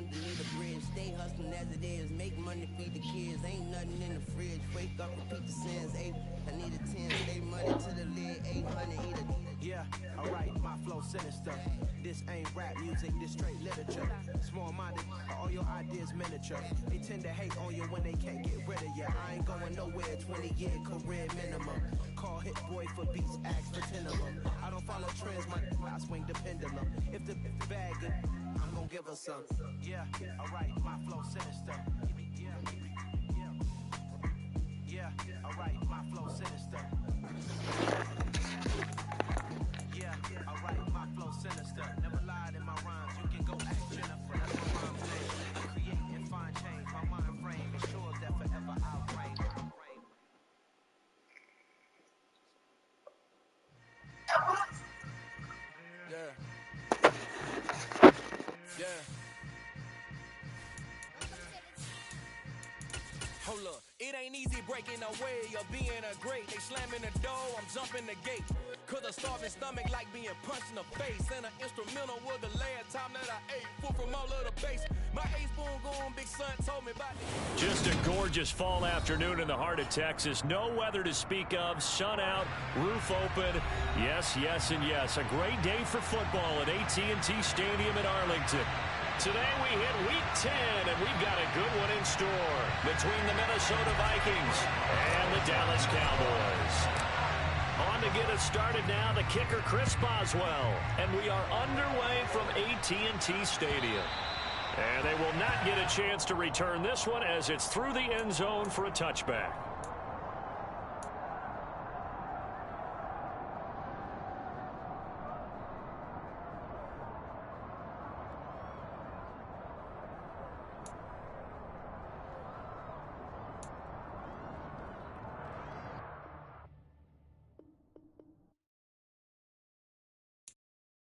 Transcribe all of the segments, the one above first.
underneath the bridge. Stay hustling as it is. Make money, feed the kids. Ain't nothing in the fridge. Wake up, repeat the sins. I need a 10. Stay money to the lid. 800, eat a. Yeah, alright, my flow sinister. This ain't rap music, this straight literature. Small-minded, all your ideas miniature. They tend to hate on you when they can't get rid of you. I ain't going nowhere, 20-year career minimum. Call Hit Boy for beats, ask for 10 of them. I don't follow trends, I swing the pendulum. If the bag it, I'm gonna give her some. Yeah, alright, my flow sinister. Yeah, alright, my flow sinister. Yeah, alright, my flow sinister. Never lied in my rhymes. You can go ask Jennifer. That's my mom's name. I create and find change. My mind frame ensures that forever I'll reign. Yeah. Hold up, it ain't easy breaking away or being a great. They slamming the door, I'm jumping the gate. Cause a starving stomach like being punched in the face. And an instrumental was the last time that I ate. Food from all of the base. My A-spoon going, big son told me about it. Just a gorgeous fall afternoon in the heart of Texas. No weather to speak of. Sun out, roof open. Yes, yes, and yes. A great day for football at AT&T Stadium in Arlington. Today we hit Week 10, and we've got a good one in store between the Minnesota Vikings and the Dallas Cowboys. On to get us started now, the kicker Chris Boswell, and we are underway from AT&T Stadium. And they will not get a chance to return this one as it's through the end zone for a touchback.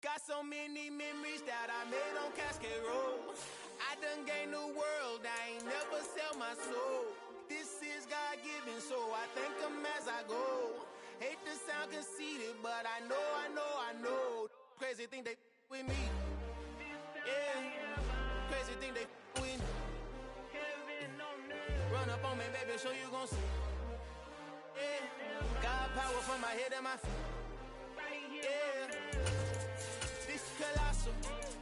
Got so many memories that I made on Cascade Road. I done gained the world, I ain't never sell my soul. This is God-given, so I thank him as I go. Hate to sound conceited, but I know. Crazy think they with me. Yeah, crazy think they with me. Run up on me, baby, show you gon' see. Yeah, God power from my head and my feet. Yeah. Colossal,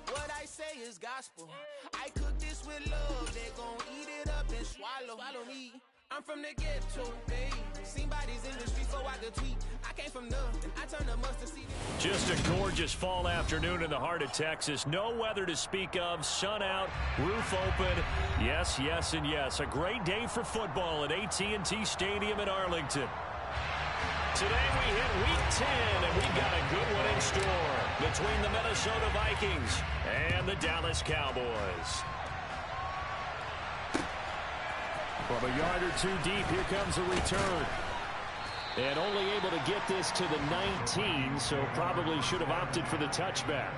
what I say is gospel. I cook this with love, they gon' eat it up and swallow me. I'm from the ghetto, babe. Seen bodies in the streets so I could tweet. I came from nothing, I turned the mustard seed. Just a gorgeous fall afternoon in the heart of Texas. No weather to speak of, sun out, roof open. Yes, yes, and yes. A great day for football at AT&T Stadium in Arlington. Today we hit Week 10, and we've got a good one in store between the Minnesota Vikings and the Dallas Cowboys. From a yard or two deep, here comes a return. And only able to get this to the 19, so probably should have opted for the touchback.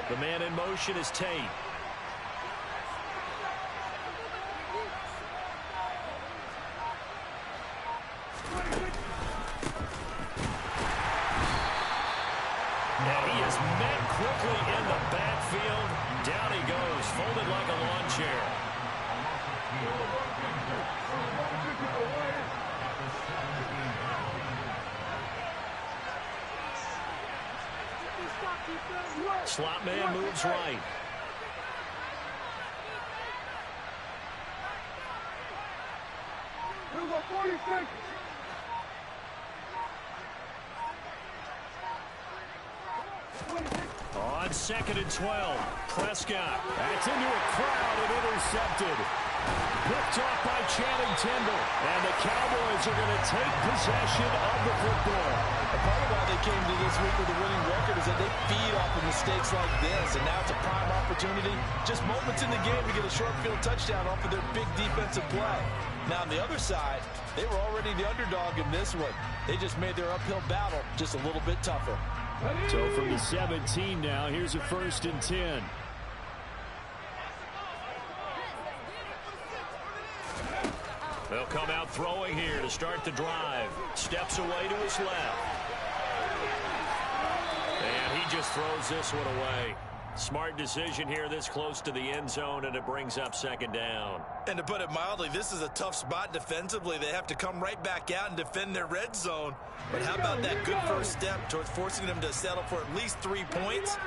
The man in motion is Tate. And he is met quickly in the backfield. Down he goes, folded like a lawn chair. Slot man moves right. On 2nd and 12, Prescott. That's into a crowd and intercepted. Picked off by Channing Tindall. And the Cowboys are going to take possession of the football. came to this week with a winning record is that they feed off of mistakes like this, and now it's a prime opportunity, just moments in the game to get a short field touchdown off of their big defensive play. Now, on the other side, they were already the underdog in this one. They just made their uphill battle just a little bit tougher. So from the 17 now, here's a 1st and 10. They'll come out throwing here to start the drive. Steps away to his left. And he just throws this one away. Smart decision here this close to the end zone, and it brings up 2nd down. And to put it mildly, this is a tough spot defensively. They have to come right back out and defend their red zone. But how about that good first step towards forcing them to settle for at least 3 points?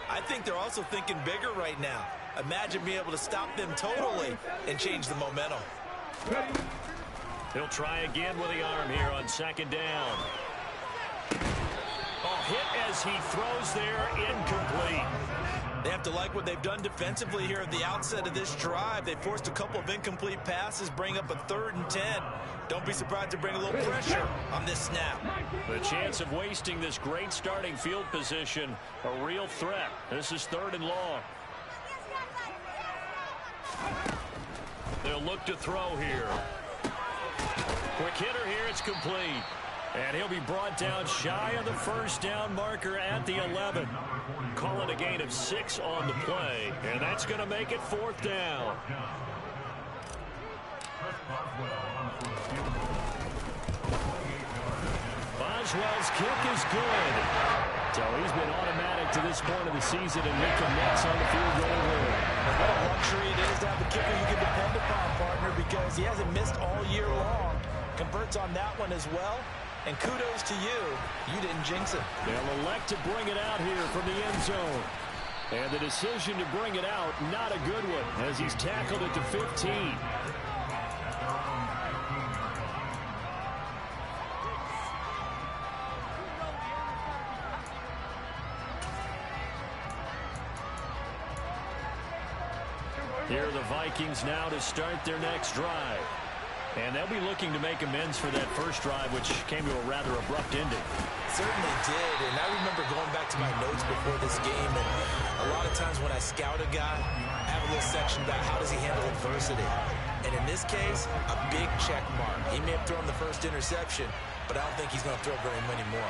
I think they're also thinking bigger right now. Imagine being able to stop them totally and change the momentum. He'll try again with the arm here on 2nd down. Oh, hit as he throws there, incomplete. They have to like what they've done defensively here at the outset of this drive. They forced a couple of incomplete passes, bring up a 3rd and 10. Don't be surprised to bring a little pressure on this snap. The chance of wasting this great starting field position, a real threat. This is 3rd and long. They'll look to throw here. Quick hitter here, it's complete. And he'll be brought down shy of the 1st down marker at the 11. Call it a gain of 6 on the play, and that's going to make it 4th down. Boswell's kick is good. So he's been automatic to this point of the season and making nets on the field goal line. And what a luxury it is to have a kicker you can depend upon, partner, because he hasn't missed all year long. Converts on that one as well. And kudos to you. You didn't jinx it. They'll elect to bring it out here from the end zone. And the decision to bring it out, not a good one, as he's tackled at the 15. Here are the Vikings now to start their next drive. And they'll be looking to make amends for that first drive, which came to a rather abrupt ending. Certainly did, and I remember going back to my notes before this game, and a lot of times when I scout a guy, I have a little section about how does he handle adversity. And in this case, a big check mark. He may have thrown the first interception, but I don't think he's going to throw very many more.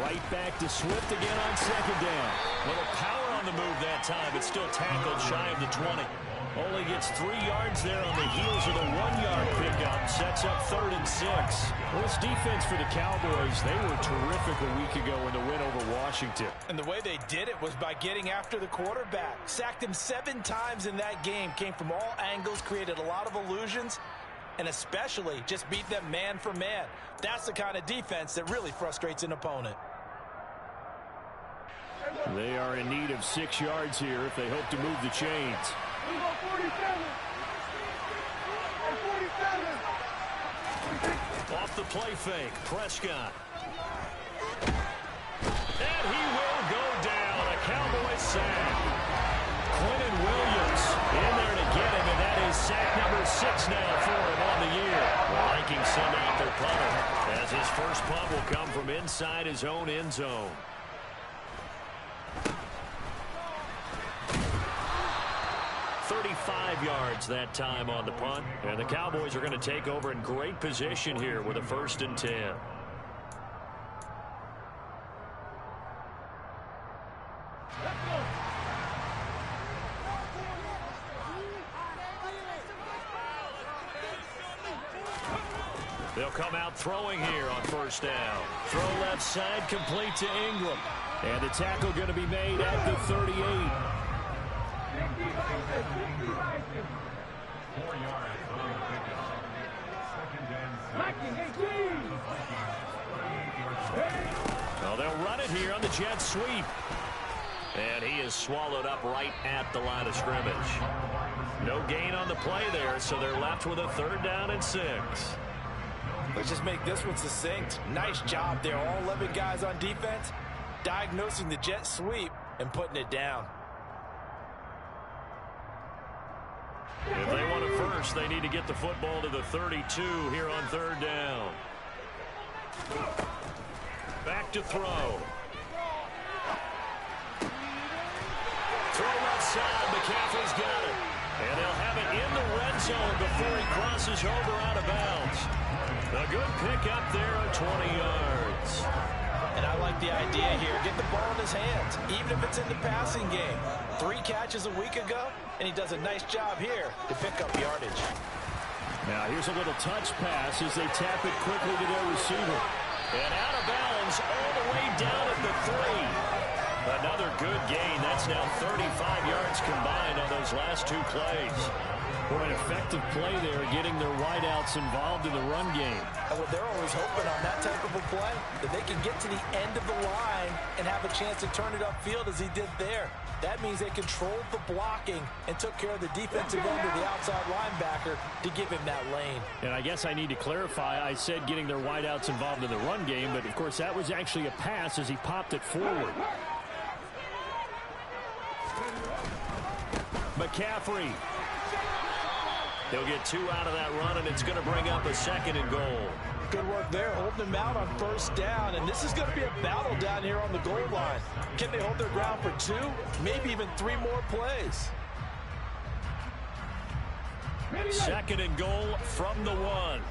Right back to Swift again on 2nd down. Little power on the move that time, but still tackled shy of the 20. Only gets 3 yards there on the heels of the 1-yard pickup. Sets up 3rd and 6. Well, this defense for the Cowboys, they were terrific a week ago in the win over Washington. And the way they did it was by getting after the quarterback. Sacked him 7 times in that game. Came from all angles, created a lot of illusions, and especially just beat them man for man. That's the kind of defense that really frustrates an opponent. They are in need of 6 yards here if they hope to move the chains. Off the play fake, Prescott. And he will go down. A Cowboy sack. Quentin Williams in there to get him, and that is sack number 6 now for him on the year. The Vikings send out their punter, as his first punt will come from inside his own end zone. 35 yards that time on the punt. And the Cowboys are going to take over in great position here with a 1st and 10. They'll come out throwing here on 1st down. Throw left side, complete to Ingram. And the tackle going to be made at the 38. Well, they'll run it here on the jet sweep. And he is swallowed up right at the line of scrimmage. No gain on the play there, so they're left with a 3rd down and 6. Let's just make this one succinct. Nice job there. All 11 guys on defense diagnosing the jet sweep and putting it down. If they want a first. They need to get the football to the 32 here on third down. Back to throw. Throw left side. McCaffrey's got it. And they'll have it in the red zone before he crosses over out of bounds. A good pick up there on 20 yards. And I like the idea here. Get the ball in his hands, even if it's in the passing game. 3 catches a week ago, and he does a nice job here to pick up yardage. Now here's a little touch pass as they tap it quickly to their receiver. And out of bounds all the way down at the 3. Another good gain. That's now 35 yards combined on those last 2 plays. Boy, an effective play there, getting their wideouts involved in the run game. And what they're always hoping on that type of a play, that they can get to the end of the line and have a chance to turn it upfield as he did there. That means they controlled the blocking and took care of the defensive end of the outside linebacker to give him that lane. And I guess I need to clarify, I said getting their wideouts involved in the run game, but of course that was actually a pass as he popped it forward. McCaffrey. He'll get 2 out of that run, and it's going to bring up a 2nd and goal. Good work there, holding him out on first down, and this is going to be a battle down here on the goal line. Can they hold their ground for 2, maybe even 3 more plays? 2nd and goal from the 1.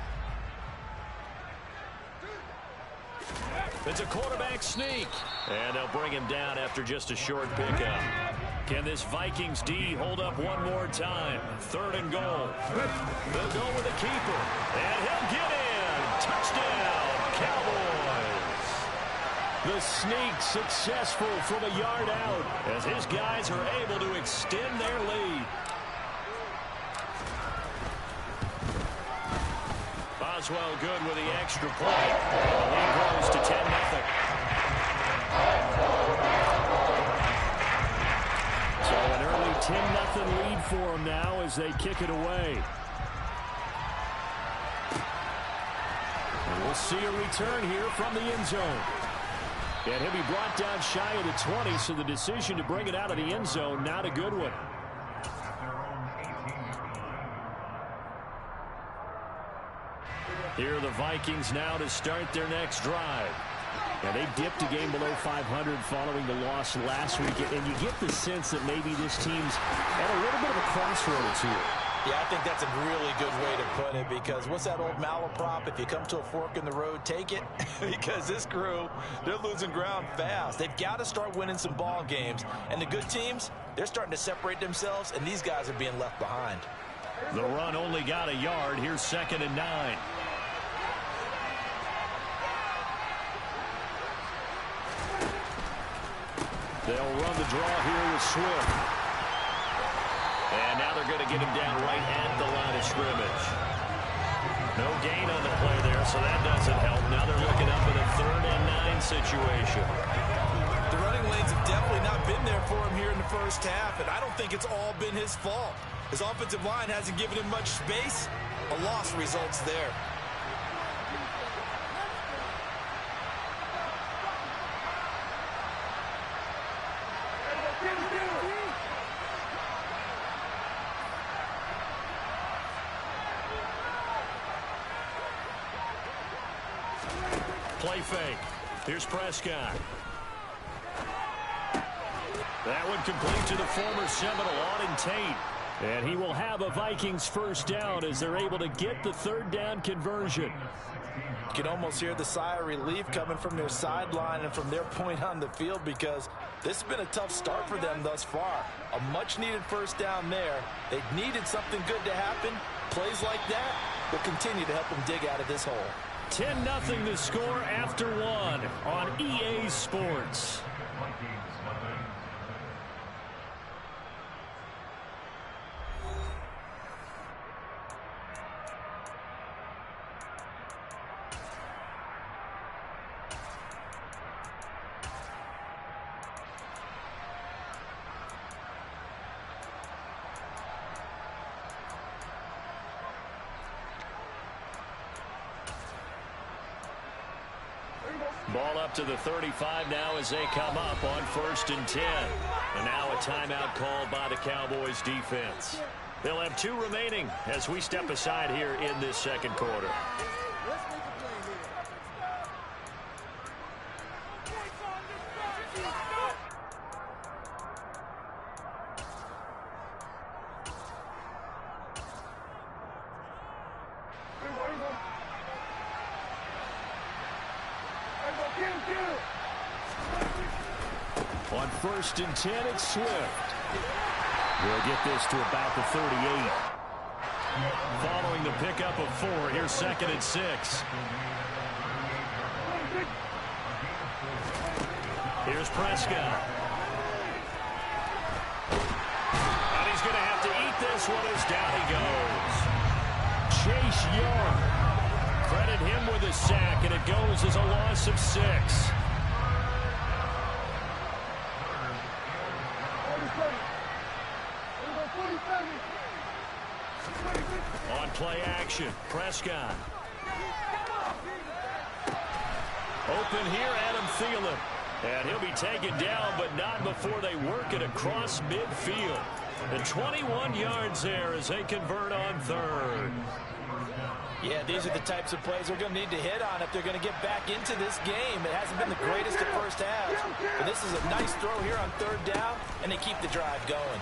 It's a quarterback sneak, and they'll bring him down after just a short pickup. Can this Vikings D hold up one more time? 3rd and goal. They'll go with the keeper, and he'll get in. Touchdown, Cowboys. The sneak successful from a yard out as his guys are able to extend their lead. Boswell good with the extra point. The lead grows to 10-0. So an early 10-0 lead for them now as they kick it away. And we'll see a return here from the end zone. And he'll be brought down shy of the 20, so the decision to bring it out of the end zone, not a good one. Here are the Vikings now to start their next drive. And they dipped a game below 500 following the loss last week. And you get the sense that maybe this team's at a little bit of a crossroads here. Yeah, I think that's a really good way to put it, because what's that old malaprop? If you come to a fork in the road, take it. Because this crew, they're losing ground fast. They've got to start winning some ball games. And the good teams, they're starting to separate themselves, and these guys are being left behind. The run only got a yard. Here's 2nd and 9. They'll run the draw here with Swift. And now they're going to get him down right at the line of scrimmage. No gain on the play there, so that doesn't help. Now they're looking up at a 3rd and 9 situation. The running lanes have definitely not been there for him here in the first half, and I don't think it's all been his fault. His offensive line hasn't given him much space. A loss results there. Play fake. Here's Prescott. That one complete to the former Seminole, Auden Tate. And he will have a Vikings first down as they're able to get the 3rd down conversion. You can almost hear the sigh of relief coming from their sideline and from their point on the field, because this has been a tough start for them thus far. A much-needed first down there. They needed something good to happen. Plays like that will continue to help them dig out of this hole. 10-0 the score after 1 on EA Sports. Ball up to the 35 now as they come up on 1st and 10. And now a timeout called by the Cowboys defense. They'll have 2 remaining as we step aside here in this second quarter. On 1st and 10, it's Swift. We'll get this to about the 38. Following the pickup of 4, here's 2nd and 6. Here's Prescott. And he's going to have to eat this one as down he goes. Chase Young. Credit him with a sack, and it goes as a loss of 6. On play action, Prescott. Open here, Adam Thielen. And he'll be taken down, but not before they work it across midfield. The 21 yards there as they convert on 3rd. Yeah, these are the types of plays they're going to need to hit on if they're going to get back into this game. It hasn't been the greatest at first half, but this is a nice throw here on 3rd down, and they keep the drive going.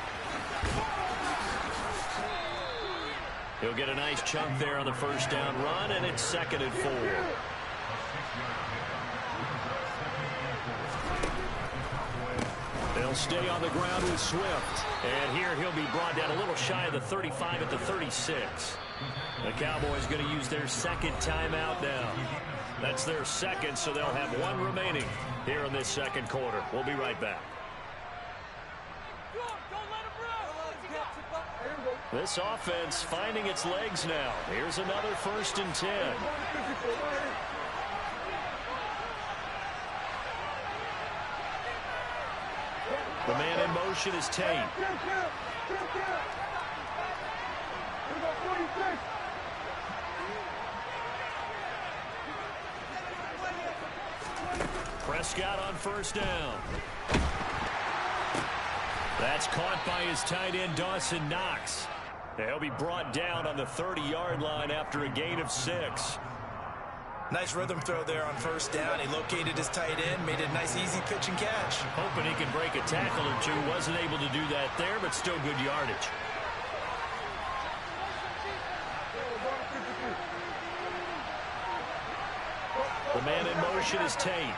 He'll get a nice chunk there on the 1st down run, and it's 2nd and 4. They'll stay on the ground with Swift. And here he'll be brought down a little shy of the 35 at the 36. The Cowboys going to use their 2nd timeout now. That's their 2nd, so they'll have 1 remaining here in this 2nd quarter. We'll be right back. This offense finding its legs now. Here's another 1st and 10. The man in motion is Tate. Prescott on 1st down. That's caught by his tight end, Dawson Knox. He'll be brought down on the 30-yard line after a gain of 6. Nice rhythm throw there on 1st down. He located his tight end, made a nice easy pitch and catch. Hoping he can break a tackle or 2. Wasn't able to do that there, but still good yardage. The man in motion is Tate.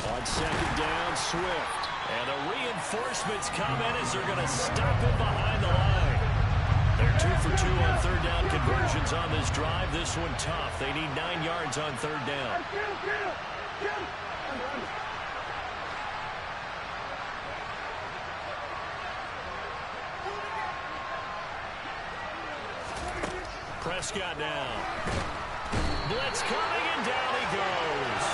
On 2nd down, Swift. And the reinforcements come in as they're going to stop him behind the line. They're 2 for 2 on 3rd down conversions on this drive. This one tough. They need 9 yards on 3rd down. Prescott now. Blitz coming, and down he goes.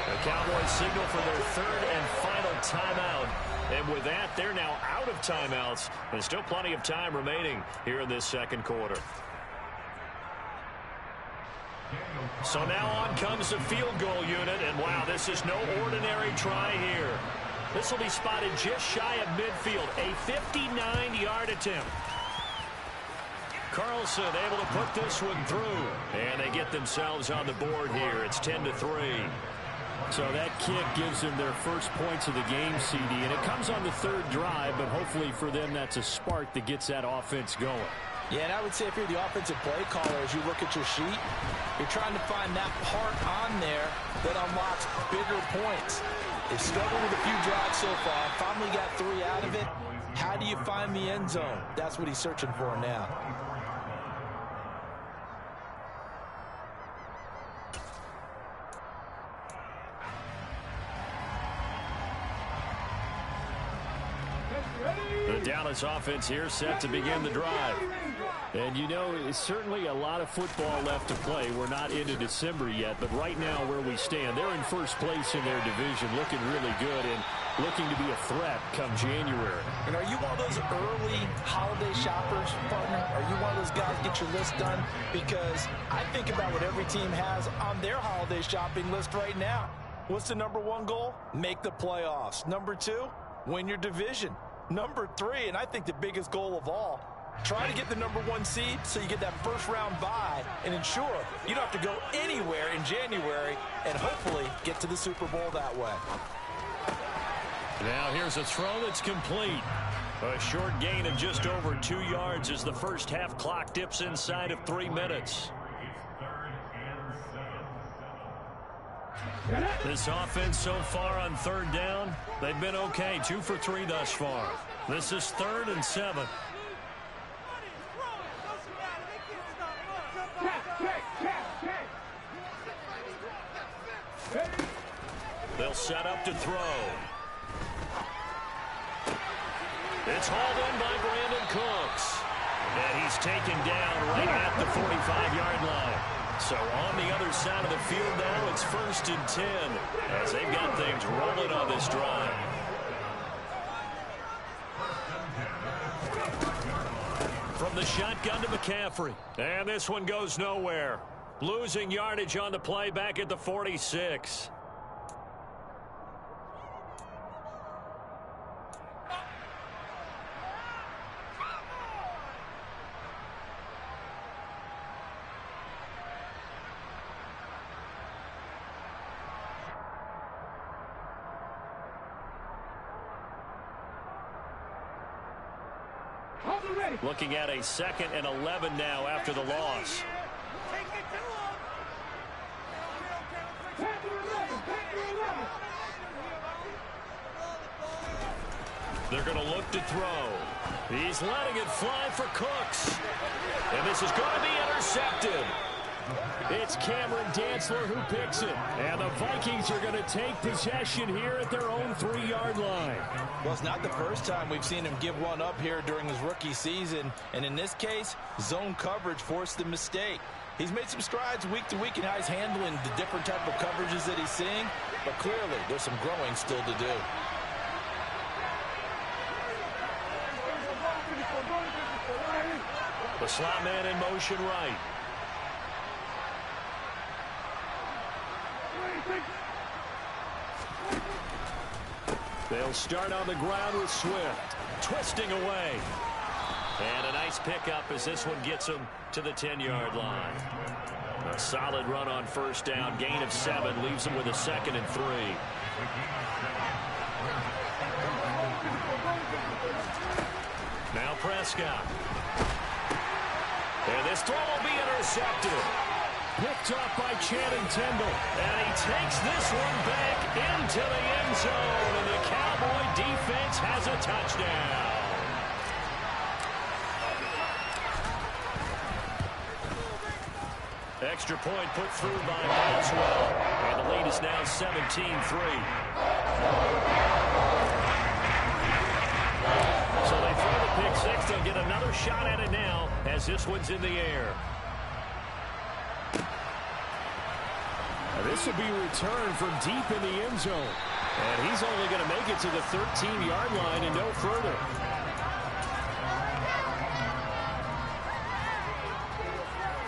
The Cowboys signal for their 3rd and final timeout. And with that, they're now out of timeouts. There's still plenty of time remaining here in this 2nd quarter. So now on comes the field goal unit. And wow, this is no ordinary try here. This will be spotted just shy of midfield. A 59-yard attempt. Carlson able to put this one through. And they get themselves on the board here. It's 10-3. So that kick gives them their first points of the game, CD. And it comes on the 3rd drive, but hopefully for them that's a spark that gets that offense going. Yeah, and I would say if you're the offensive play caller, as you look at your sheet, you're trying to find that part on there that unlocks bigger points. They've struggled with a few drives so far. Finally got 3 out of it. How do you find the end zone? That's what he's searching for now. The Dallas offense here set to begin the drive. And you know, it's certainly a lot of football left to play. We're not into December yet, but right now where we stand, they're in first place in their division, looking really good. And looking to be a threat come January. And are you one of those early holiday shoppers, partner? Are you one of those guys get your list done? Because I think about what every team has on their holiday shopping list right now. What's the number one goal? Make the playoffs. Number two, win your division. Number three, and I think the biggest goal of all, try to get the number one seed so you get that first round bye and ensure you don't have to go anywhere in January and hopefully get to the Super Bowl that way. Now here's a throw that's complete. A short gain of just over 2 yards as the first half clock dips inside of 3 minutes. This offense so far on third down, they've been okay. 2 for 3 thus far. This is 3rd and 7. They'll set up to throw. It's hauled in by Brandon Cooks. And he's taken down right at the 45-yard line. So on the other side of the field now, it's 1st and 10 as they've got things rolling on this drive. From the shotgun to McCaffrey. And this one goes nowhere. Losing yardage on the play back at the 46. Looking at a 2nd and 11 now after the loss. They're going to look to throw. He's letting it fly for Cooks. And this is going to be intercepted. It's Cameron Dantzler who picks it. And the Vikings are going to take possession here at their own 3-yard line. Well, it's not the first time we've seen him give one up here during his rookie season. And in this case, zone coverage forced the mistake. He's made some strides week to week in how he's handling the different type of coverages that he's seeing. But clearly, there's some growing still to do. The slot man in motion right. They'll start on the ground with Swift. Twisting away. And a nice pickup as this one gets him to the 10-yard line. A solid run on first down. Gain of 7 leaves him with a 2nd and 3. Now Prescott. And this throw will be intercepted. Picked off by Channing Tindall. And he takes this one back into the end zone. And the Cowboy defense has a touchdown. Extra point put through by Boswell. And the lead is now 17-3. So they throw the pick six. They'll get another shot at it now as this one's in the air. This will be returned from deep in the end zone. And he's only going to make it to the 13-yard line and no further.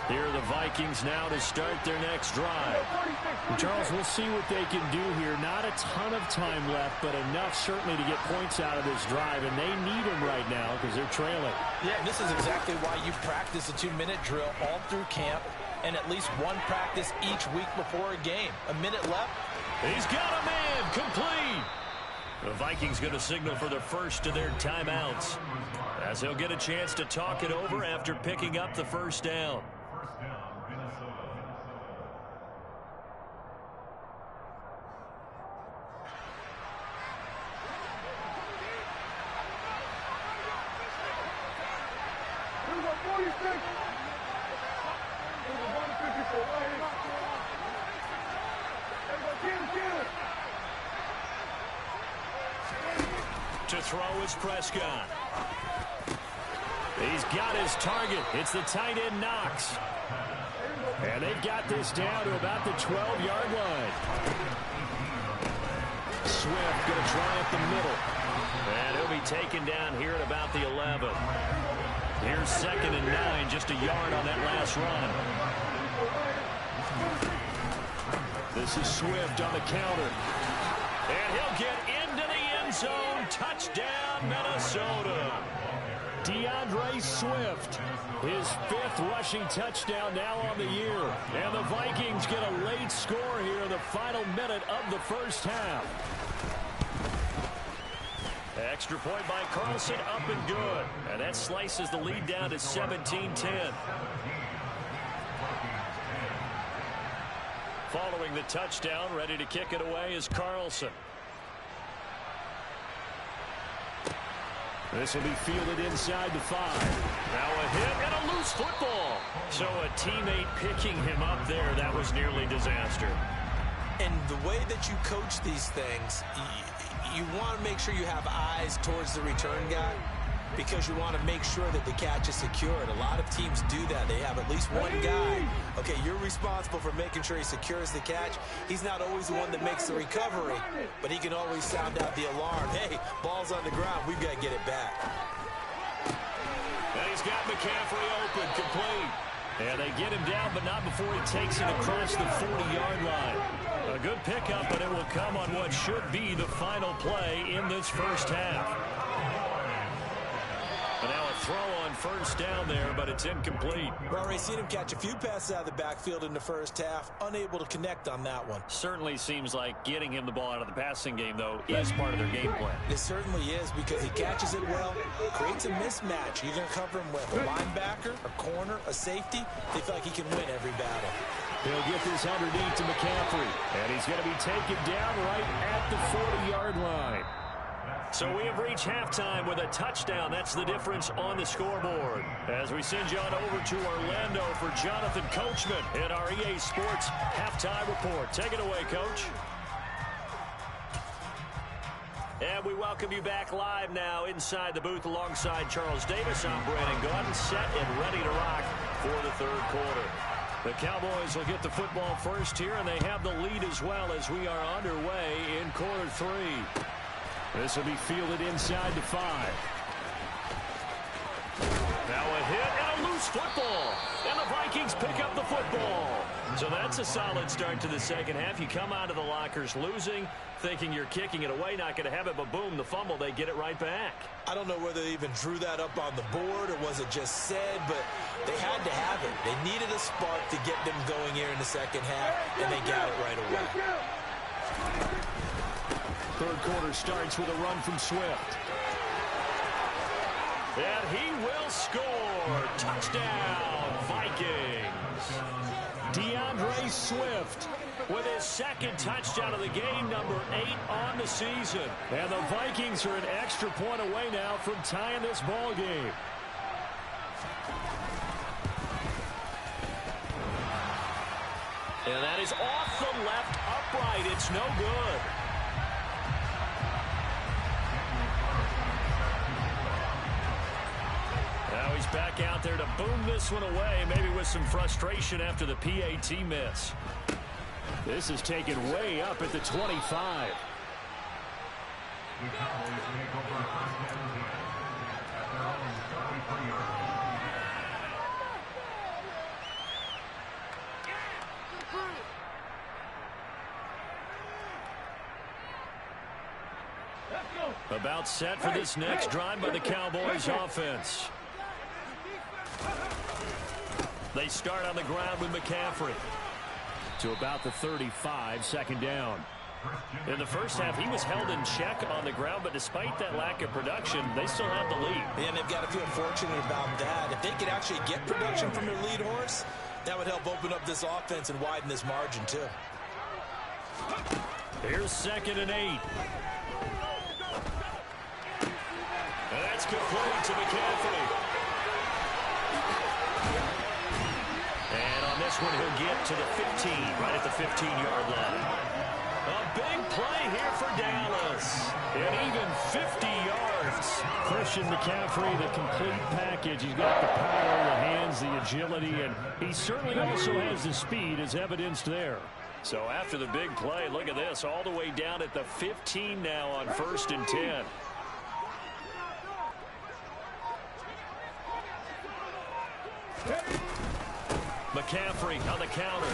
Here are the Vikings now to start their next drive. Charles, we'll see what they can do here. Not a ton of time left, but enough certainly to get points out of this drive, and they need them right now because they're trailing. Yeah, this is exactly why you practice a 2-minute drill all through camp and at least one practice each week before a game. A minute left. He's got a man complete. The Vikings going to signal for the first of their timeouts as they'll get a chance to talk it over after picking up the first down. To throw is Prescott. He's got his target. It's the tight end Knox. And they've got this down to about the 12-yard line. Swift going to try up the middle. And he'll be taken down here at about the 11. Here's 2nd and 9, just a yard on that last run. This is Swift on the counter. And he'll get into the end zone. Touchdown, Minnesota. DeAndre Swift, his 5th rushing touchdown now on the year. And the Vikings get a late score here in the final minute of the first half. Extra point by Carlson, up and good. And that slices the lead down to 17-10. Following the touchdown, ready to kick it away is Carlson. This will be fielded inside the 5. Now a hit and a loose football. So a teammate picking him up there, that was nearly disaster. And the way that you coach these things, you want to make sure you have eyes towards the return guy because you want to make sure that the catch is secured. A lot of teams do that. They have at least one guy. Okay, you're responsible for making sure he secures the catch. He's not always the one that makes the recovery, but he can always sound out the alarm. Hey, ball's on the ground. We've got to get it back. And he's got McCaffrey open, complete. And they get him down, but not before he takes it across the 40-yard line. A good pickup, but it will come on what should be the final play in this first half. And now a throw on first down there, but it's incomplete. We've already seen him catch a few passes out of the backfield in the first half, unable to connect on that one. Certainly seems like getting him the ball out of the passing game, though, is part of their game plan. It certainly is because he catches it well, creates a mismatch. You're going to cover him with a linebacker, a corner, a safety. They feel like he can win every battle. He'll get this underneath to McCaffrey. And he's going to be taken down right at the 40-yard line. So we have reached halftime with a touchdown. That's the difference on the scoreboard. As we send you on over to Orlando for Jonathan Coachman in our EA Sports Halftime Report. Take it away, Coach. And we welcome you back live now inside the booth alongside Charles Davis. I'm Brandon Gordon, set and ready to rock for the third quarter. The Cowboys will get the football first here, and they have the lead as well as we are underway in quarter 3. This will be fielded inside the 5. Now a hit and a loose football. And the Vikings pick up the football. So that's a solid start to the second half. You come out of the lockers losing, thinking you're kicking it away, not going to have it, but boom, the fumble, they get it right back. I don't know whether they even drew that up on the board or was it just said, but they had to have it. They needed a spark to get them going here in the second half, and they got it right away. Third quarter starts with a run from Swift. And he will score. Touchdown, Vikings. DeAndre Swift with his 2nd touchdown of the game, number 8 on the season. And the Vikings are an extra point away now from tying this ball game. And that is off the left upright. It's no good. Now he's back out there to boom this one away, maybe with some frustration after the PAT miss. This is taken way up at the 25. About set for this next drive by the Cowboys offense. They start on the ground with McCaffrey. To about the 35, 2nd down. In the first half, he was held in check on the ground, but despite that lack of production, they still have the lead. And they've got to feel fortunate about that. If they could actually get production from their lead horse, that would help open up this offense and widen this margin, too. Here's 2nd and 8. And that's complete to McCaffrey. And on this one, he'll get to the 15, right at the 15-yard line. A big play here for Dallas. And even 50 yards. Christian McCaffrey, the complete package. He's got the power, the hands, the agility, and he certainly also has the speed as evidenced there. So after the big play, look at this, all the way down at the 15 now on 1st and 10. McCaffrey on the counter.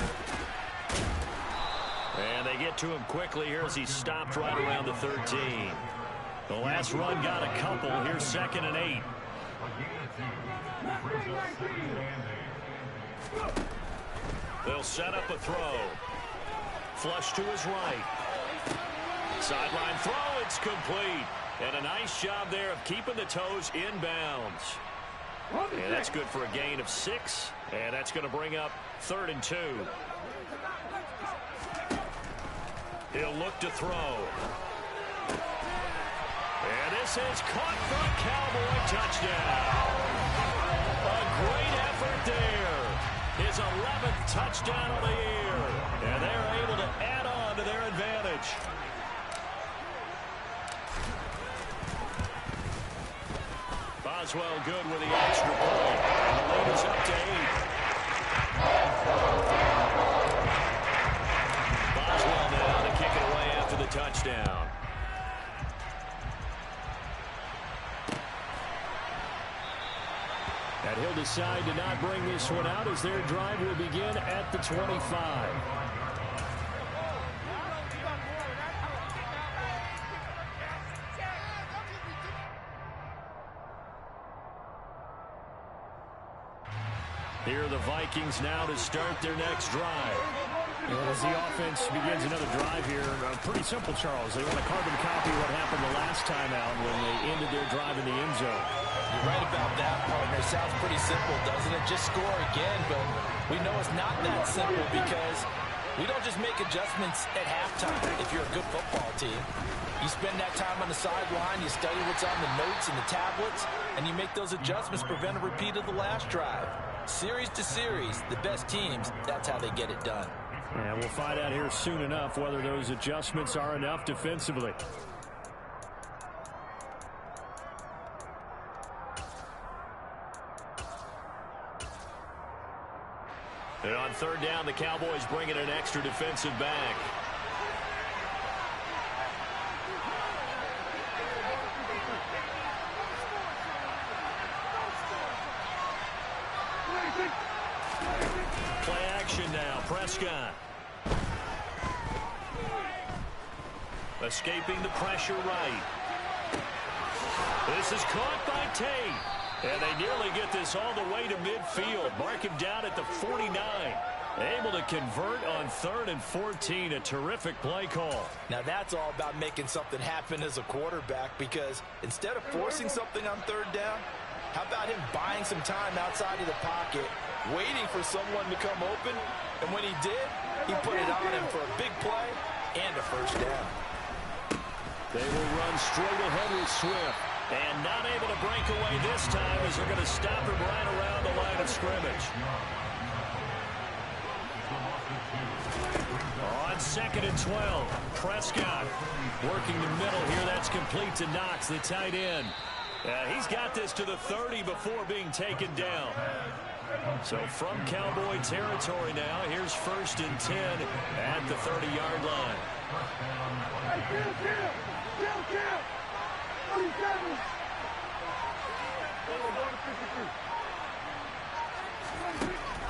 And they get to him quickly here as he stopped right around the 13. The last run got a couple. Here's 2nd and 8. They'll set up a throw. Flush to his right. Sideline throw. It's complete. And a nice job there of keeping the toes inbounds. And that's good for a gain of 6. And that's going to bring up 3rd and 2. He'll look to throw. And this is caught for a Cowboy touchdown. A great effort there. His 11th touchdown of the year. And they're able to add on to their advantage. Boswell good with the extra point. The lead is up to 8. Boswell now to kick it away after the touchdown. And he'll decide to not bring this one out as their drive will begin at the 25. Here are the Vikings now to start their next drive. As the offense begins another drive here, pretty simple, Charles. They want to carbon copy what happened the last time out when they ended their drive in the end zone. You're right about that, partner. Sounds pretty simple, doesn't it? Just score again, but we know it's not that simple because we don't just make adjustments at halftime if you're a good football team. You spend that time on the sideline, you study what's on the notes and the tablets, and you make those adjustments, prevent a repeat of the last drive. Series to series, the best teams, that's how they get it done. And we'll find out here soon enough whether those adjustments are enough defensively. And on 3rd down, the Cowboys bring in an extra defensive back. Play action now. Prescott. Escaping the pressure right. This is caught by Tate. And they nearly get this all the way to midfield. Mark him down at the 49. Able to convert on 3rd and 14. A terrific play call. Now that's all about making something happen as a quarterback, because instead of forcing something on 3rd down, how about him buying some time outside of the pocket, waiting for someone to come open, and when he did, he put it on him for a big play and a 1st down. They will run straight ahead with Swift. And not able to break away this time as they're going to stop him right around the line of scrimmage. On 2nd and 12, Prescott working the middle here. That's complete to Knox, the tight end. He's got this to the 30 before being taken down. So from Cowboy territory now, here's 1st and 10 at the 30-yard line.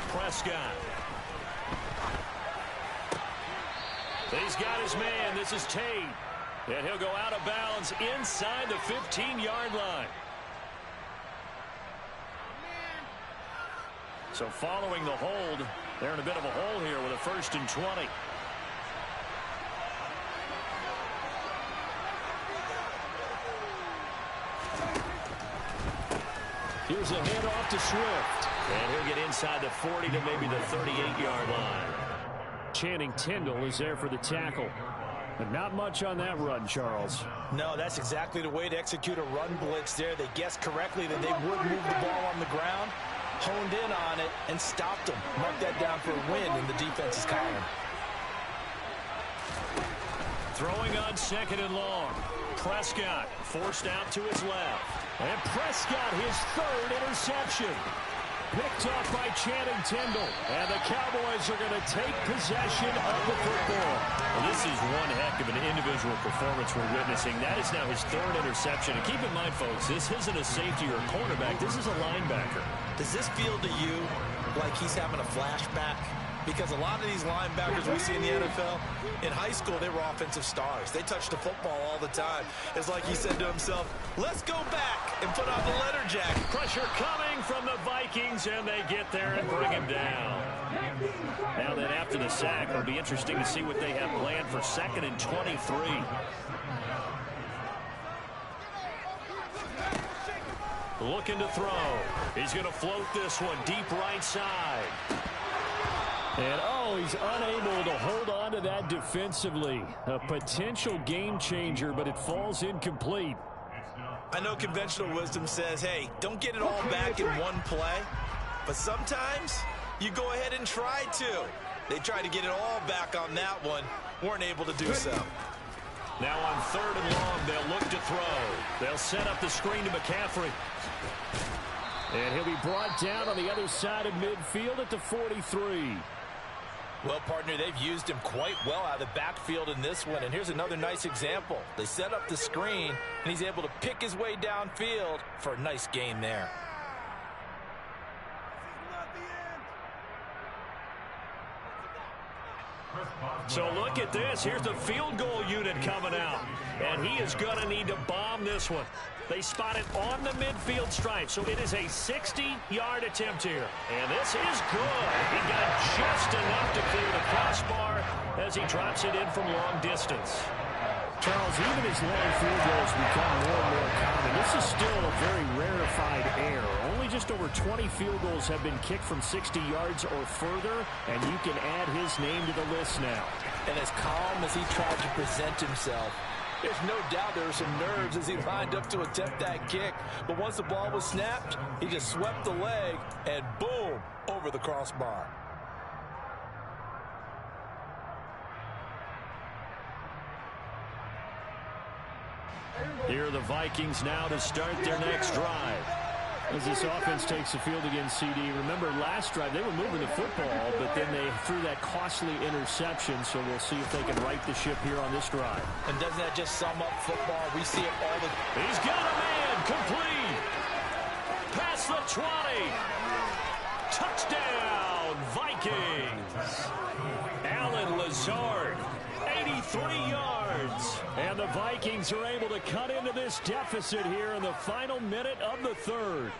Prescott. He's got his man. This is Tate. And he'll go out of bounds inside the 15-yard line. So following the hold, they're in a bit of a hole here with a 1st and 20. Here's a handoff to Swift. And he'll get inside the 40 to maybe the 38-yard line. Channing Tindall is there for the tackle. But not much on that run, Charles. No, that's exactly the way to execute a run blitz there. They guessed correctly that they would move the ball on the ground, honed in on it, and stopped them. Mark that down for a win in the defense's column. Throwing on 2nd and long. Prescott forced out to his left. And Prescott, his 3rd interception. picked up by Channing Tindall. And the Cowboys are going to take possession of the football. Well, this is one heck of an individual performance we're witnessing. That is now his third interception. And keep in mind, folks, this isn't a safety or a cornerback. This is a linebacker. Does this feel to you like he's having a flashback? Because a lot of these linebackers we see in the NFL, in high school, they were offensive stars. They touched the football all the time. It's like he said to himself, let's go back and put on the letter jack. Pressure coming from the Vikings, and they get there and bring him down. Now then, after the sack, it'll be interesting to see what they have planned for 2nd and 23. Looking to throw. He's going to float this one deep right side. And, oh, he's unable to hold on to that defensively. A potential game changer, but it falls incomplete. I know conventional wisdom says, hey, don't get it all back in one play. But sometimes you go ahead and try to. They tried to get it all back on that one. Weren't able to do so. Now on 3rd and long, they'll look to throw. They'll set up the screen to McCaffrey. And he'll be brought down on the other side of midfield at the 43. Well, partner, they've used him quite well out of the backfield in this one. And here's another nice example. They set up the screen, and he's able to pick his way downfield for a nice gain there. So look at this. Here's the field goal unit coming out. And he is going to need to bomb this one. They spot it on the midfield stripe. So it is a 60-yard attempt here. And this is good. He got just enough to clear the crossbar as he drops it in from long distance. Charles, even as long field goals become more and more common, this is still a very rarefied air. Only just over 20 field goals have been kicked from 60 yards or further, and you can add his name to the list now. And as calm as he tried to present himself, there's no doubt there were some nerves as he lined up to attempt that kick. But once the ball was snapped, he just swept the leg, and boom, over the crossbar. Here are the Vikings now to start their next drive. As this offense takes the field against CD, remember last drive they were moving the football, but then they threw that costly interception, so we'll see if they can right the ship here on this drive. And doesn't that just sum up football? We see it all the time. He's got a man, complete. Past the 20. Touchdown, Vikings. Alan Lazard, 83 yards. And the Vikings are able to cut into this deficit here in the final minute of the third.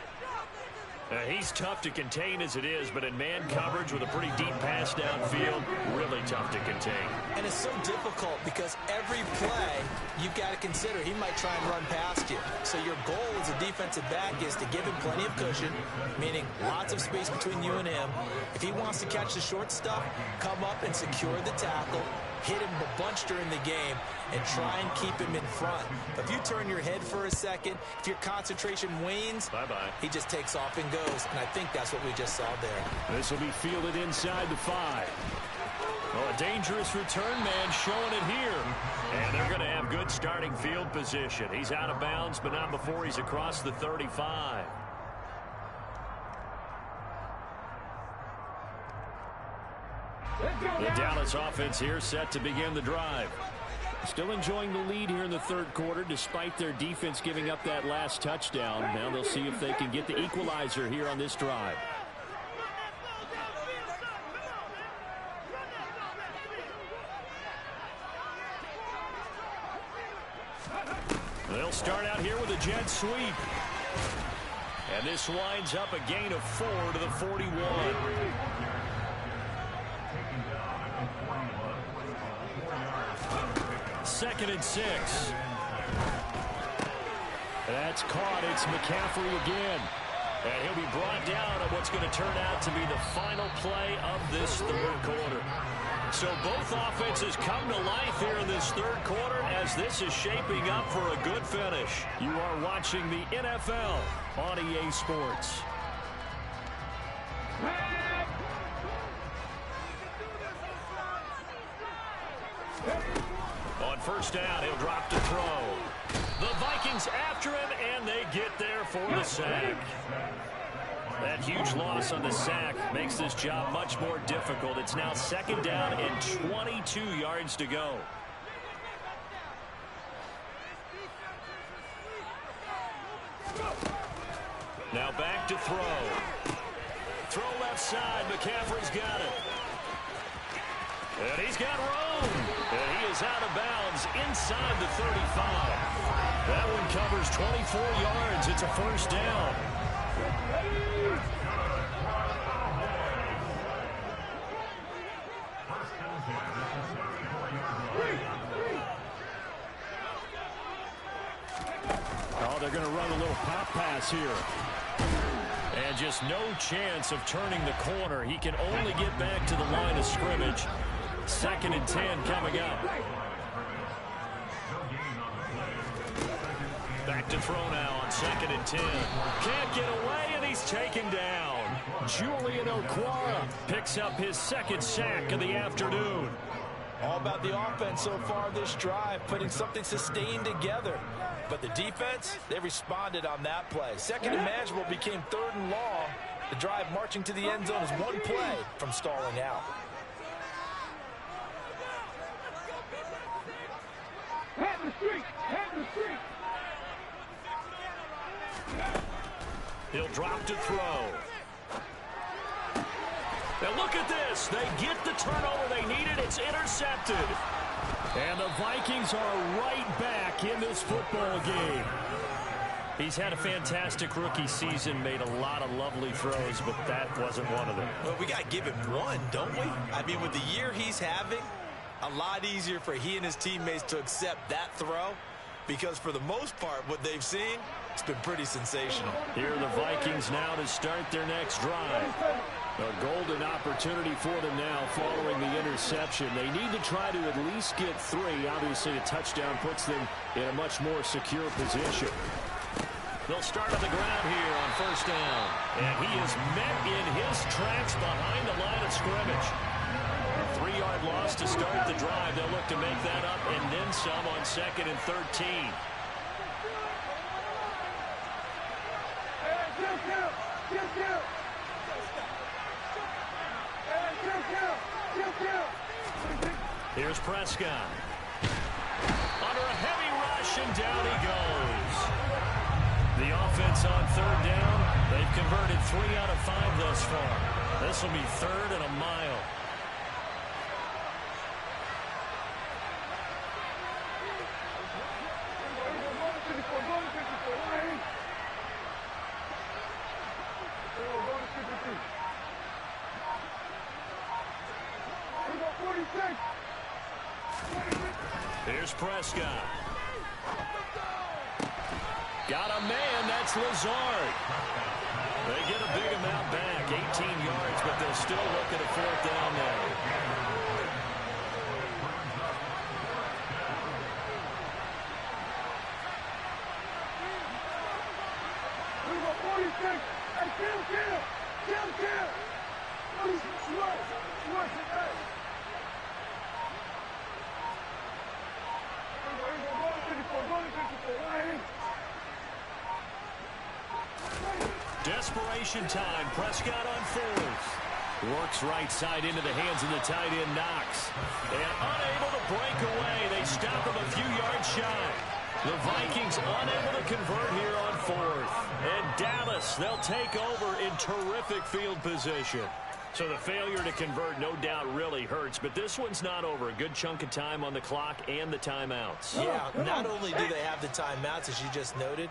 He's tough to contain as it is, but in man coverage with a pretty deep pass downfield, really tough to contain. And it's so difficult because every play you've got to consider he might try and run past you. So your goal as a defensive back is to give him plenty of cushion, meaning lots of space between you and him. If he wants to catch the short stuff, come up and secure the tackle, hit him a bunch during the game, and try and keep him in front. But if you turn your head for a second, if your concentration wanes, he just takes off and goes. And I think that's what we just saw there. This will be fielded inside the 5. Well, a dangerous return man showing it here. And they're going to have good starting field position. He's out of bounds, but not before he's across the 35. The Dallas offense here set to begin the drive. Still enjoying the lead here in the third quarter despite their defense giving up that last touchdown. Now they'll see if they can get the equalizer here on this drive. They'll start out here with a jet sweep. And this winds up a gain of 4 to the 41. Second and 6. That's caught. It's McCaffrey again. And he'll be brought down on what's going to turn out to be the final play of this third quarter. So both offenses come to life here in this third quarter as this is shaping up for a good finish. You are watching the NFL on EA Sports. On first down, he'll drop to throw. The Vikings after him, and they get there for the sack. That huge loss on the sack makes this job much more difficult. It's now 2nd down and 22 yards to go. Now back to throw. Throw left side. McCaffrey's got it. And he's got room. And he is out of bounds inside the 35. That one covers 24 yards. It's a 1st down. Oh, they're going to run a little pop pass here. And just no chance of turning the corner. He can only get back to the line of scrimmage. 2nd and 10 coming up. Back to throw now on 2nd and 10. Can't get away, and he's taken down. Julian Okwara picks up his 2nd sack of the afternoon. All about the offense so far this drive, putting something sustained together. But the defense, they responded on that play. 2nd and manageable became 3rd and long. The drive marching to the end zone is one play from stalling out. He'll drop to throw. Now look at this. They get the turnover they needed. It's intercepted. And the Vikings are right back in this football game. He's had a fantastic rookie season, made a lot of lovely throws, but that wasn't one of them. Well, we got to give him one, don't we? I mean, with the year he's having, a lot easier for he and his teammates to accept that throw, because for the most part, what they've seen, it's been pretty sensational. Here are the Vikings now to start their next drive. A golden opportunity for them now following the interception. They need to try to at least get 3. Obviously, a touchdown puts them in a much more secure position. They'll start on the ground here on 1st down. And he is met in his tracks behind the line of scrimmage. A 3-yard loss to start the drive. They'll look to make that up and then some on 2nd and 13. Here's Prescott. Under a heavy rush, and down he goes. The offense on 3rd down. They've converted 3 out of 5 thus far. This will be 3rd and a mile. Here's Prescott. Got a man, that's Lazard. They get a big amount back, 18 yards, but they'll still look at a 4th down there. Desperation time. Prescott on 4th. Works right side into the hands of the tight end, Knox. And unable to break away. They stop him a few yards shy. The Vikings unable to convert here on 4th. And Dallas, they'll take over in terrific field position. So the failure to convert, no doubt, really hurts. But this one's not over. A good chunk of time on the clock and the timeouts. Yeah, not only do they have the timeouts, as you just noted,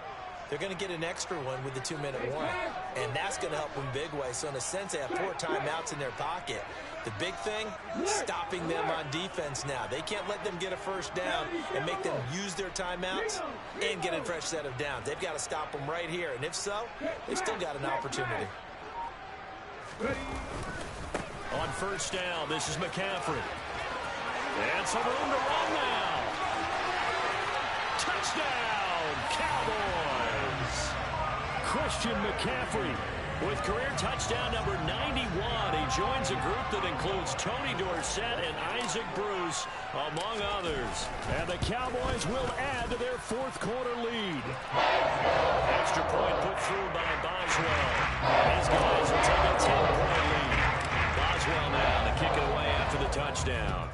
they're going to get an extra one with the 2-minute warning. And that's going to help them big way. So in a sense, they have 4 timeouts in their pocket. The big thing, stopping them on defense now. They can't let them get a 1st down and make them use their timeouts and get a fresh set of downs. They've got to stop them right here. And if so, they've still got an opportunity. On 1st down, this is McCaffrey. And some room to run now. Touchdown, Cowboys. Christian McCaffrey with career touchdown number 91. He joins a group that includes Tony Dorsett and Isaac Bruce, among others. And the Cowboys will add to their 4th quarter lead. extra point put through by Boswell. These guys will take a 10-point lead. Boswell now to kick it away after the touchdown.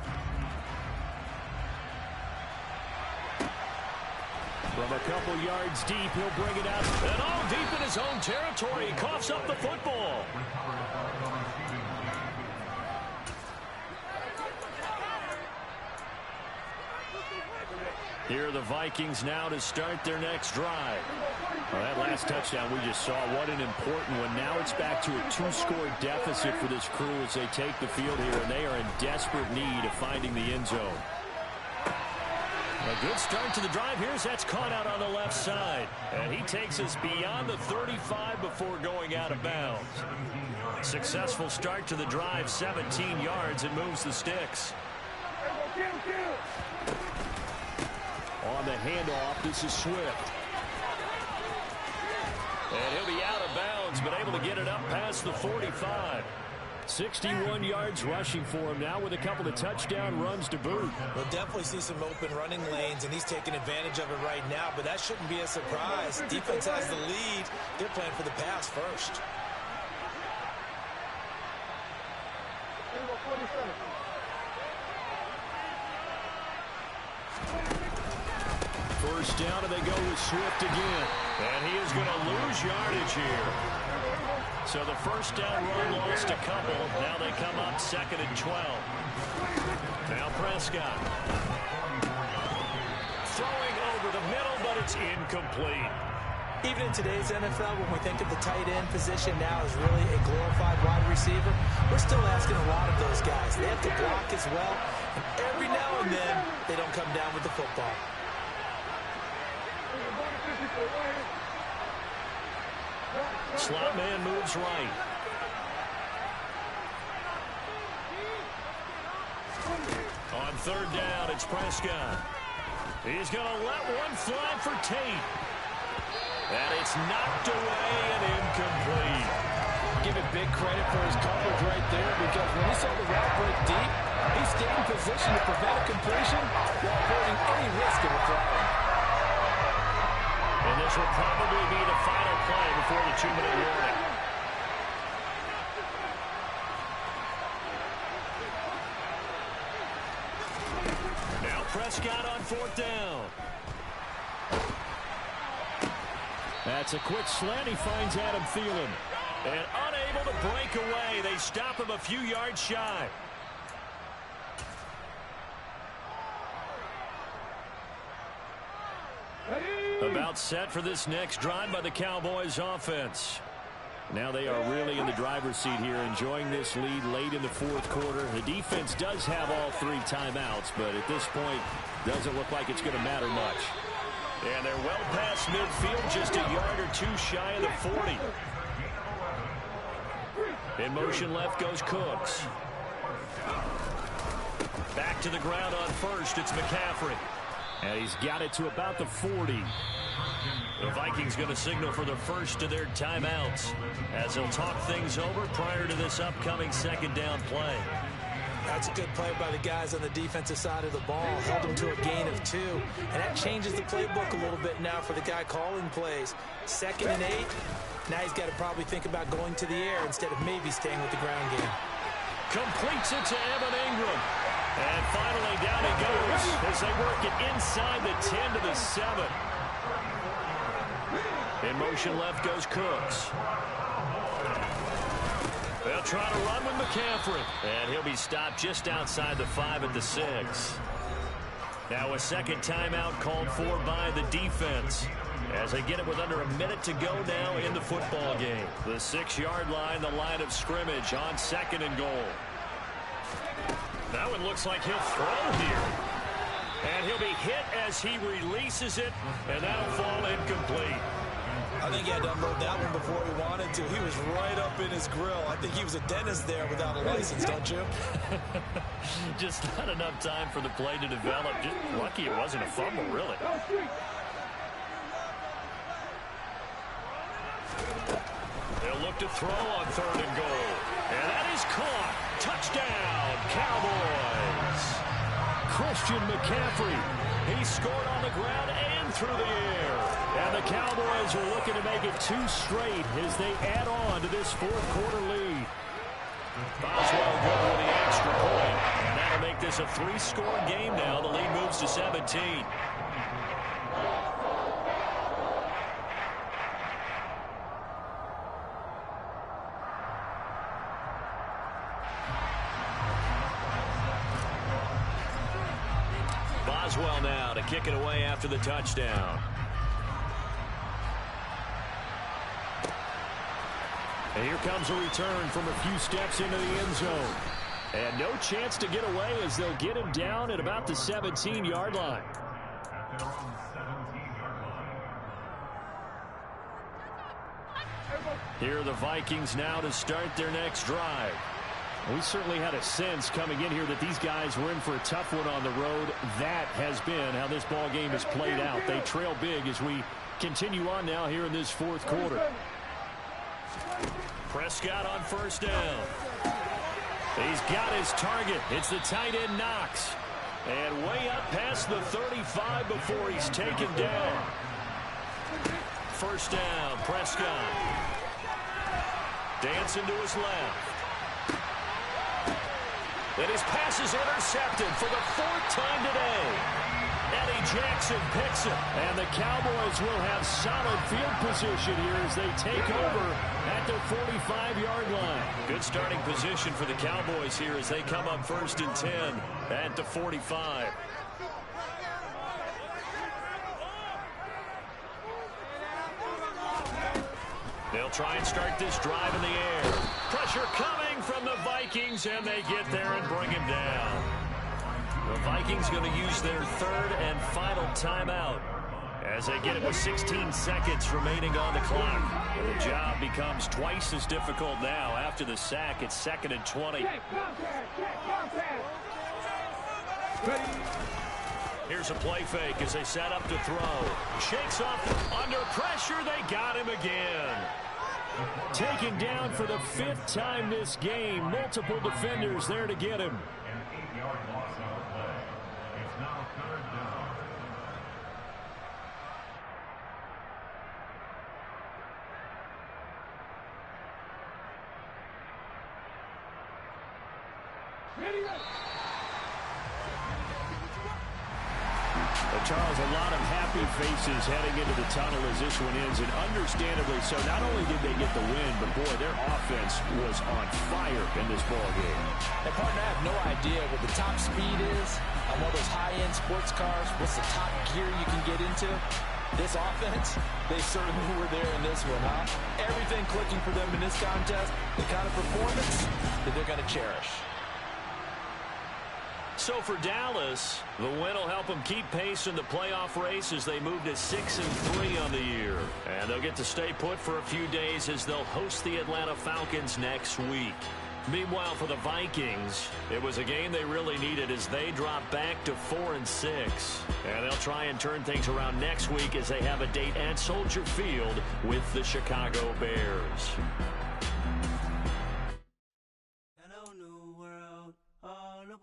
From a couple yards deep, he'll bring it out. And all deep in his own territory. He coughs up the football. Here are the Vikings now to start their next drive. Well, that last touchdown we just saw, what an important one. Now it's back to a 2-score deficit for this crew as they take the field here, and they are in desperate need of finding the end zone. A good start to the drive here as that's caught out on the left side. And he takes us beyond the 35 before going out of bounds. Successful start to the drive, 17 yards, and moves the sticks. On the handoff, this is Swift. And he'll be out of bounds, but able to get it up past the 45. 61 yards rushing for him now with a couple of touchdown runs to boot. We'll definitely see some open running lanes, and he's taking advantage of it right now, but that shouldn't be a surprise. Defense has the lead. They're playing for the pass first. First down, and they go with Swift again. And he is going to lose yardage here. So the first down run lost a couple. Now they come up 2nd and 12. Now Prescott. Throwing over the middle, but it's incomplete. Even in today's NFL, when we think of the tight end position now as really a glorified wide receiver, we're still asking a lot of those guys. They have to block as well, and every now and then, they don't come down with the football. Slot man moves right. On 3rd down, it's Prescott. He's going to let one fly for Tate. And it's knocked away and incomplete. Give it big credit for his coverage right there, because when he saw the route break deep, he stayed in position to prevent a completion while avoiding any risk of a flag. And this will probably be the final play before the 2-minute warning. Now Prescott on 4th down. That's a quick slant. He finds Adam Thielen. And unable to break away. They stop him a few yards shy. About set for this next drive by the Cowboys offense. Now they are really in the driver's seat here, enjoying this lead late in the 4th quarter. The defense does have all 3 timeouts, but at this point, doesn't look like it's going to matter much. And they're well past midfield, just a yard or 2 shy of the 40. In motion left goes Cooks. Back to the ground on 1st, it's McCaffrey. And he's got it to about the 40. The Vikings going to signal for the first of their timeouts as they'll talk things over prior to this upcoming 2nd down play. That's a good play by the guys on the defensive side of the ball. Held them to a gain of 2. And that changes the playbook a little bit now for the guy calling plays. 2nd and 8. Now he's got to probably think about going to the air instead of maybe staying with the ground game. Completes it to Evan Ingram. And finally down he goes as they work it inside the 10 to the 7. In motion left goes Cooks. They'll try to run with McCaffrey. And he'll be stopped just outside the 5 at the 6. Now a 2nd timeout called for by the defense as they get it with under a minute to go now in the football game. The 6-yard line, the line of scrimmage on 2nd and goal. That one looks like he'll throw here. And he'll be hit as he releases it, and that'll fall incomplete. I think he had to unload that one before he wanted to. He was right up in his grill. I think he was a dentist there without a license, don't you? Just not enough time for the play to develop. Just lucky it wasn't a fumble, really. They'll look to throw on 3rd and goal. And that is caught. Touchdown, Cowboys. Christian McCaffrey. He scored on the ground and through the air. And the Cowboys are looking to make it 2 straight as they add on to this fourth quarter lead. Boswell good with the extra point. And that'll make this a 3-score game now. The lead moves to 17. Boswell now to kick it away after the touchdown. And here comes a return from a few steps into the end zone. And no chance to get away as they'll get him down at about the 17-yard line. Here are the Vikings now to start their next drive. We certainly had a sense coming in here that these guys were in for a tough one on the road. That has been how this ball game has played out. They trail big as we continue on now here in this fourth quarter. Prescott on first down. He's got his target. It's the tight end Knox. And way up past the 35 before he's taken down. First down, Prescott. Dancing to his left. And his pass is intercepted for the 4th time today. Eddie Jackson picks it. And the Cowboys will have solid field position here as they take over at their 45-yard line. Good starting position for the Cowboys here as they come up 1st and 10 at the 45. They'll try and start this drive in the air. Pressure coming from the Vikings, and they get there and bring him down. The Vikings going to use their 3rd and final timeout as they get it with 16 seconds remaining on the clock. And the job becomes twice as difficult now. After the sack, it's 2nd and 20. Here's a play fake as they set up to throw. Shakes off under pressure. They got him again. Taken down for the 5th time this game. Multiple defenders there to get him. Charles, a lot of happy faces heading into the tunnel as this one ends, and understandably so. Not only did they get the win, but boy, their offense was on fire in this ball game. And partner, I have no idea what the top speed is on one of those high-end sports cars. What's the top gear you can get into? This offense, they certainly were there in this one, huh? Everything clicking for them in this contest, the kind of performance that they're going to cherish. So for Dallas, the win will help them keep pace in the playoff race as they move to 6-3 on the year. And they'll get to stay put for a few days as they'll host the Atlanta Falcons next week. Meanwhile, for the Vikings, it was a game they really needed as they drop back to 4-6. And they'll try and turn things around next week as they have a date at Soldier Field with the Chicago Bears.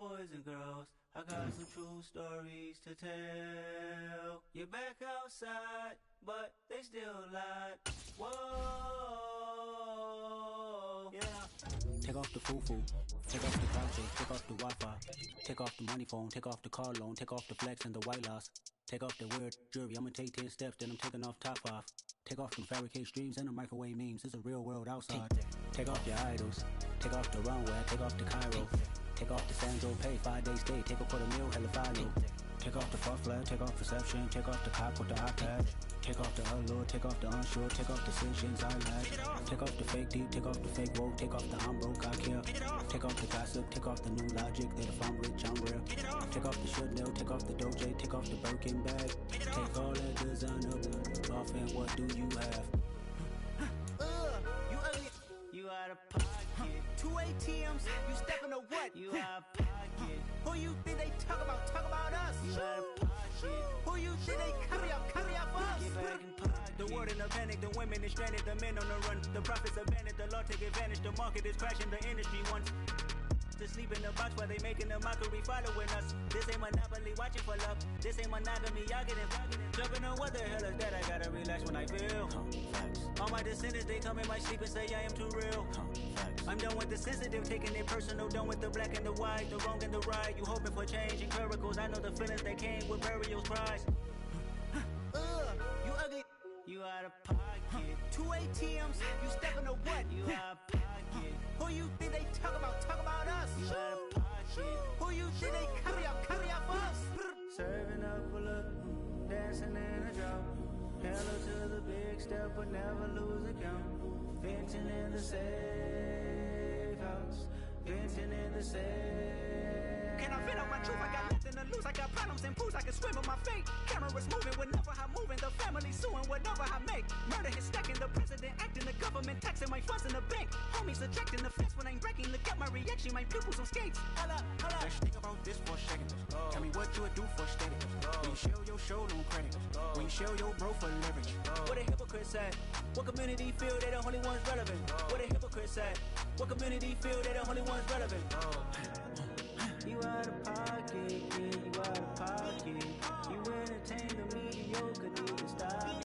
Boys and girls, I got some true stories to tell. You're back outside, but they still lied. Whoa, yeah. Take off the foo-foo, take off the couches, take off the Wi-Fi, take off the money phone, take off the car loan, take off the flex and the white loss, take off the weird jewelry. I'ma take 10 steps, then I'm taking off top 5. Take off them fabricate streams and the microwave memes. It's a real world outside. Take off your idols, take off the runway, take off the Cairo. Take off the Sandro pay, 5-day stay, take a $250,000, hella final. Take off the far flag, take off perception, take off the cop with the iPad. Take off the allure, take off the unsure, take off decisions I lack. Take off the fake deep, take off the fake woke, take off the I'm broke, I care. Take off the gossip, take off the new logic, that if I'm rich, I'm real. Take off the Chanel, take off the Doja, take off the Birkin bag. Take all that designer off and what do you have? You ugly. You out of pocket. 2 ATMs, you stepping to what? You out of pocket. Who you think they talk about? Talk about us. You out of pocket. Who you think they carry up for us? Get back in pocket. The world in a panic, the women is stranded, the men on the run. The profits abandoned, the law take advantage. The market is crashing, the industry wants to sleep in the box while they making a mockery following us. This ain't monopoly, watching for love. This ain't monogamy, y'all getting Jumping on what the hell is that? I gotta relax when I might feel. All my descendants, they come in my sleep and say I am too real. I'm done with the sensitive, taking it personal, done with the black and the white, the wrong and the right. You hoping for change and miracles, I know the feelings that came with burial cries. You ugly. You out of pocket. 2 ATMs, you stepping to what? You out of pocket. Who you think they talk about us? You out of pocket. Who you think they carry up for us? Serving up a look, dancing in a drop. Hello to the big step, but never lose a count. Venting in the safe house. Venting in the safe. Can I vent out my truth? I got nothing to lose. I got problems and pools. I can swim with my fate. Cameras moving whenever I'm moving. The family suing whatever I make. Murder is stacking. The president acting. The government taxing my funds in the bank. Homies subtracting the fence when I'm breaking. Look at my reaction. My pupils on skates. Hold up. Let's think about this for a second. Tell me what you would do for status. When you show your show, no credit. When you show your bro for leverage. What a hypocrite said. What community feel they the only ones relevant? What a hypocrite said. What community feel they the only ones relevant? You out of pocket.